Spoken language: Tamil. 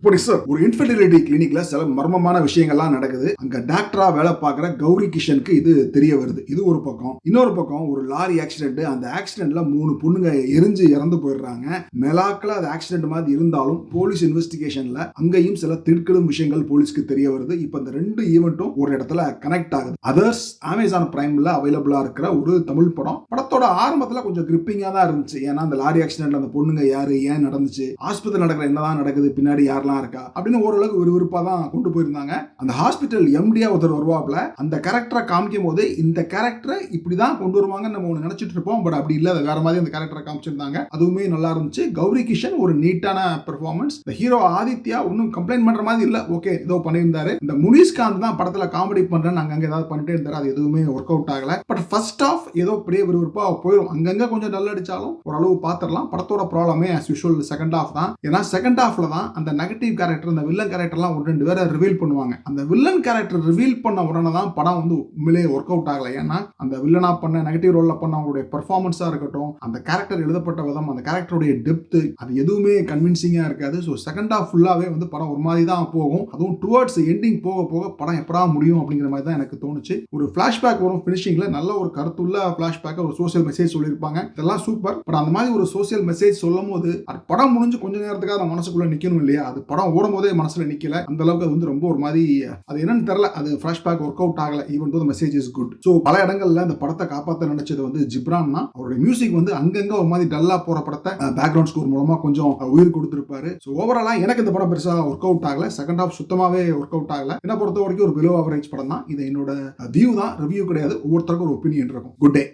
இப்படி சார் ஒரு இன்ஃபெர்டிலிட்டி கிளினிக்ல சில மர்மமான விஷயங்கள்லாம் நடக்குது. அங்க டாக்டரா வேலை பார்க்குற கௌரி கிஷனுக்கு இது தெரிய வருது. இது ஒரு பக்கம். இன்னொரு பக்கம் ஒரு லாரி ஆக்சிடென்ட். அந்த ஆக்சிடென்ட்ல 3 பொண்ணுங்க எரிஞ்சு இறந்து போயிடுறாங்க. மெலாக்ல அது ஆக்சிடென்ட் மாதிரி இருந்தாலும் போலீஸ் இன்வெஸ்டிகேஷன்ல அங்கேயும் சில திடுக்கிடும் விஷயங்கள் போலீஸ்க்கு தெரிய வருது. இப்ப இந்த 2 ஈவென்ட்டும் ஒரு இடத்துல கனெக்ட் ஆகுது. அதர்ஸ் அமேசான் பிரைம்ல அவைலபிளா இருக்கிற ஒரு தமிழ் படம். படத்தோட ஆரம்பத்துல கொஞ்சம் கிரிப்பிங்கா தான் இருந்துச்சு. ஏன்னா அந்த லாரி ஆக்சிடென்ட்ல அந்த பொண்ணுங்க யாரு, ஏன் நடந்துச்சு, ஆஸ்பத்திரி நடக்கிற என்னதான் நடக்குது, பின்னாடி யாரெல்லாம் இருக்கா அப்படின்னு ஓரளவுக்கு விறுவிறுப்பா தான் கொண்டு போயிருந்தாங்க. அந்த ஹாஸ்பிட்டல் எம்டியா ஒருத்தர் வருவாப்ல. அந்த கேரக்டரை காமிக்கும் போது இந்த கேரக்டரை இப்படிதான் கொண்டு வருவாங்கன்னு நம்ம ஒன்று நினைச்சிட்டு இருப்போம். பட் அப்படி இல்ல, வேற மாதிரி அந்த கேரக்டரை காமிச்சிருந்தாங்க. அதுவுமே நல்லா இருந்துச்சு. கௌரி கிஷன் ஒரு நீட்டான பெர்ஃபார்மன்ஸ். இந்த ஹீரோ ஆதித்யா ஒன்னும் கம்ப்ளைண்ட் பண்ற மாதிரி இல்ல. ஓகே, ஏதோ பண்ணியிருந்தாரு. இந்த முனிஷ்காந்த் தான் படத்துல காமெடி பண்றேன்னு அங்கங்க ஏதாவது பண்ணிட்டே இருந்தாரு. அது எதுவுமே ஒர்க் அவுட் ஆகல. பட் ஃபர்ஸ்ட் ஆஃப் ஏதோ அப்படியே விறுவிறுப்பா போயிடும். அங்கங்க கொஞ்சம் டல் அடிச்சாலும் ஓரளவு பாத்திரலாம். படத்தோட ப்ராப்ளமே as usual செகண்ட் ஆஃப் தான். ஏன்னா செகண்ட் ஆஃப்ல தான் அந்த நெகட்டிவ் கேரக்டர், அந்த வில்லன் கேரக்டர்லாம் ஒரு 2 பேரை ரிவீல் பண்ணுவாங்க. அந்த வில்லன் கேரக்டர் ரிவீல் பண்ண உடனே தான் படம் வந்து உண்மையிலேயே ஒர்க் அவுட் ஆகல. ஏன்னா அந்த வில்லனா பண்ண நெகட்டிவ் ரோல்ல பண்ண அவங்களுடைய பெர்ஃபார்மன்ஸா இருக்கட்டும், அந்த கேரக்டர் எழுதப்பட்ட விதம், அந்த கேரக்டருடைய டெப்த், அது எதுவுமே கன்வின்சிங்கா இருக்காது. ஸோ செகண்ட் ஆஃப் ஃபுல்லாவே வந்து படம் ஒரு மாதிரி தான் போகும். அதுவும் டுவர்ட்ஸ் எண்டிங் போக போக படம் எப்படா முடியும் அப்படிங்கிற மாதிரி தான் எனக்கு தோணுச்சு. ஒரு ஃபிளாஷ்பேக் வரும் ஃபினிஷிங்ல, நல்ல ஒரு கருத்துள்ள ஃபிளாஷ்பேக், ஒரு சோசியல் மெசேஜ் சொல்லியிருப்பாங்க. இதெல்லாம் சூப்பர். பட் அந்த மாதிரி ஒரு சோசியல் மெசேஜ் சொல்லும் போது அது படம் முடிஞ்சு கொஞ்ச நேரத்துக்காக மனசுக்குள்ள நிக்கணும் இல்லையா? அது படம் ஓடும் போதே மனசுல நிக்கல. அந்த அளவுக்கு அது வந்து ரொம்ப ஒரு மாதிரி, அது என்னன்னு தெரியல, அது ஃபிளாஷ்பேக் ஒர்க் அவுட் ஆகல. Even though the message is good. So பல இடங்கள்ல அந்த படத்தை காப்பாற்ற நினைச்சது வந்து ஜிப்ரான் தான். அவருடைய மியூசிக் வந்து அங்கங்க ஒரு மாதிரி டல்லா போற படத்தை பேக்ரவுண்ட் ஸ்கோர் மூலமா கொஞ்சம் உயிர் கொடுத்திருப்பாரு. சோ ஓவராலா எனக்கு இந்த படம் பெருசா ஒர்க் அவுட் ஆகல. செகண்ட் ஹாஃப் சுத்தமாவே ஒர்க் அவுட் ஆகல. என்ன பொறுத்த வரைக்கும் ஒரு பிலோ ஆவரேஜ் படம் தான். இது என்னோட வியூ தான், ரிவ்யூ கிடையாது. ஒவ்வொருத்தருக்கும் ஒரு ஒப்பீனியன் இருக்கும். Good day.